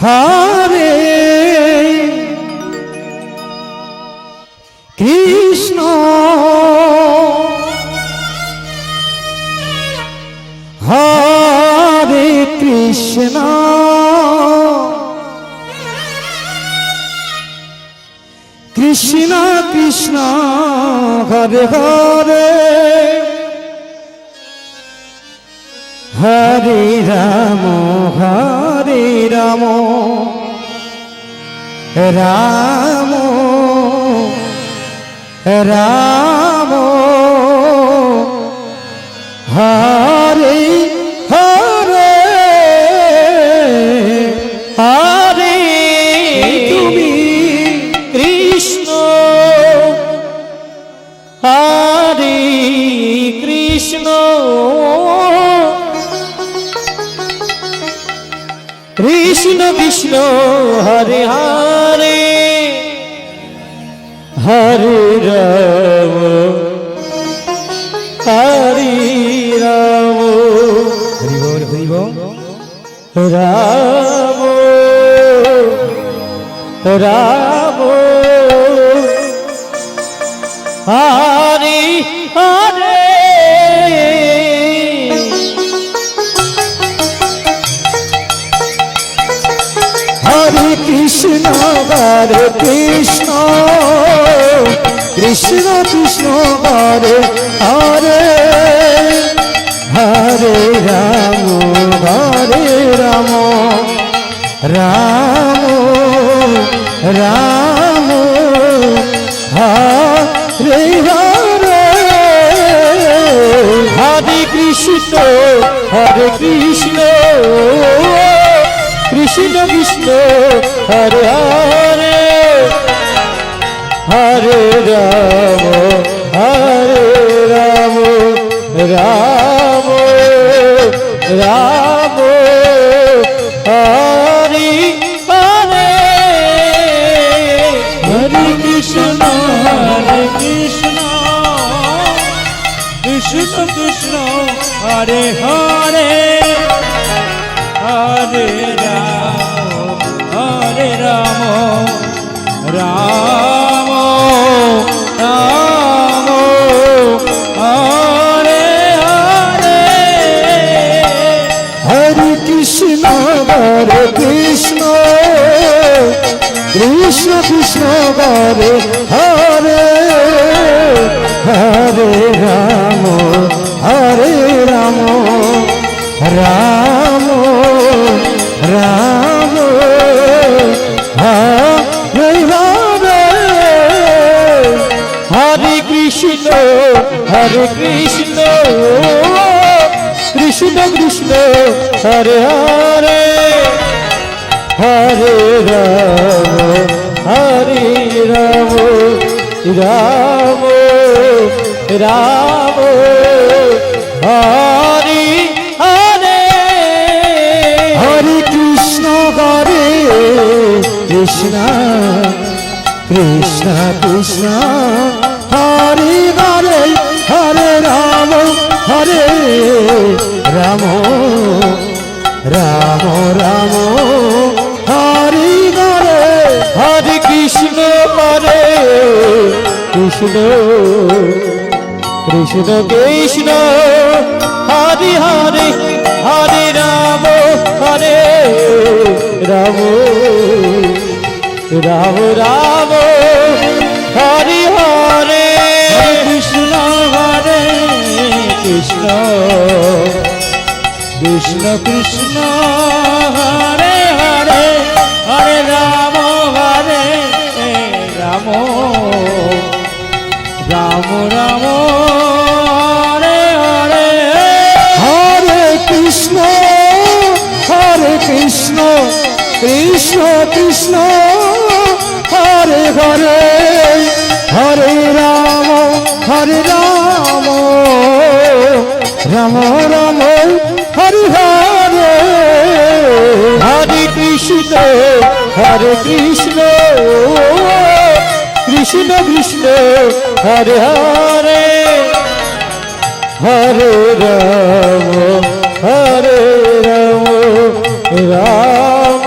হরে কৃষ্ণ হরে কৃষ্ণ কৃষ্ণ কৃষ্ণ হরে হরে হরে রাম রাম রাম হরে হরে হরে তুমি কৃষ্ণ হরে কৃষ্ণ কৃষ্ণ কৃষ্ণ হরে হরে হরে রাম হরে রাম হরি বল রাম রাম হরে হরে হরে কৃষ্ণ হরে কৃষ্ণ কৃষ্ণ কৃষ্ণ হরে হরে হরে রাম রাম রাম হরে হরে হরে কৃষ্ণ হরে কৃষ্ণ কৃষ্ণ কৃষ্ণ হরে হরে হরে রাম রাম রাম হরে হরে হরে কৃষ্ণ কৃষ্ণ কৃষ্ণ হরে হরে হরে রাম রাম রাম হরে হরে হরে কৃষ্ণ কৃষ্ণ কৃষ্ণ কৃষ্ণ হরে হরে হরে রাম রাম রাম হরে হরে হরে কৃষ্ণ কৃষ্ণ কৃষ্ণ হরে হরে হরে রাম রাম রাম হরে হরে হরে কৃষ্ণ কৃষ্ণ কৃষ্ণ কৃষ্ণ হরে হরে হরে রাম রাম রাম হরে হরে হরে কৃষ্ণ কৃষ্ণ কৃষ্ণ কৃষ্ণ হরে হরে হরে রাম রাম রাম হরে হরে কৃষ্ণ কৃষ্ণ কৃষ্ণ কৃষ্ণ হরে হরে হরে রাম রাম রাম হরে হরে হরে কৃষ্ণ কৃষ্ণ কৃষ্ণ হরে হরে হরে রাম রাম হরে হরে হরে কৃষ্ণ কৃষ্ণ কৃষ্ণ হরে হরে হরে রাম রাম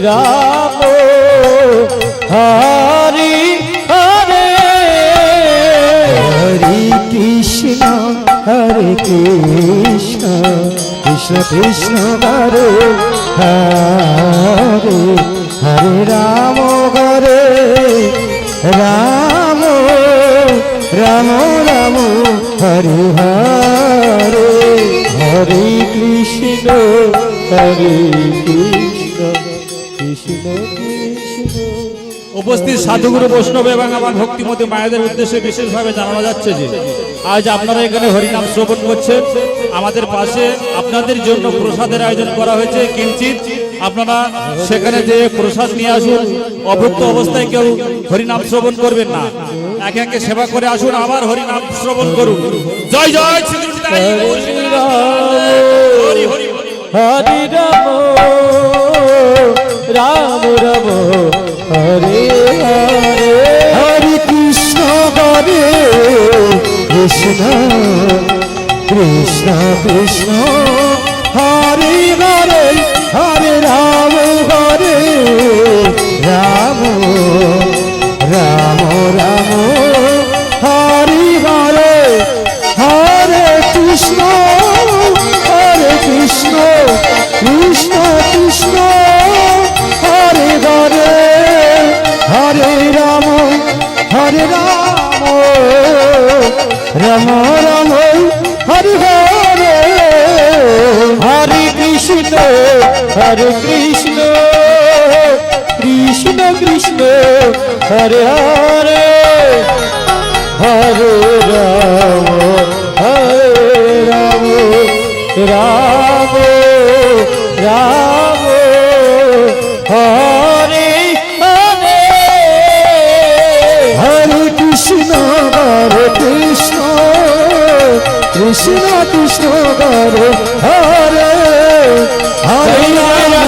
রাম হরি হরে হরে কৃষ্ণ কৃষ্ণ কৃষ্ণ হরে হরে হরে রাম হরে রাম রাম রাম হরে হরে হরে কৃষ্ণ কৃষ্ণ কৃষ্ণ কৃষ্ণ। উপস্থিত সাধুগুরু বৈষ্ণব এবং আমার ভক্তিমতী মায়েদের উদ্দেশ্যে বিশেষভাবে জানানো যাচ্ছে যে আজ আপনারা এখানে হরিনাম শ্রবণ করছেন, আমাদের পাশে আপনাদের জন্য প্রসাদের আয়োজন করা হয়েছে কিঞ্চিত। আপনারা সেখানে যে প্রসাদ নিয়ে আসুন, অভুক্ত অবস্থায় কেউ হরিনাম শ্রবণ করবেন না, একে একে সেবা করে আসুন, আবার হরিনাম শ্রবণ করুন। জয় জয় শ্রী গুরু নিতাই গৌর শিবদাস। হরি হরি হরি রাম রাম হরে হরে হরে কৃষ্ণ হরে কৃষ্ণ কৃষ্ণ কৃষ্ণ হরে হরে হরে রাম হরে রাম রাম রাম হরে হরে হরে কৃষ্ণ কৃষ্ণ কৃষ্ণ কৃষ্ণ হরে হরে হরে রাম রাম রাম হরে হরে হরে কৃষ্ণ কৃষ্ণ কৃষ্ণ হরে হরে হরে রাম রাম রাম হরে হরে হরে কৃষ্ণ কৃষ্ণ কৃষ্ণ কৃষ্ণ হরে হরে হরে হরে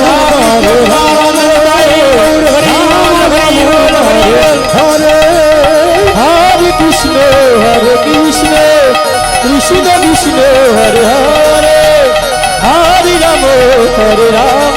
হরে কৃষ্ণ কৃষ্ণ কৃষ্ণ কৃষ্ণ হরে হরে হরে রাম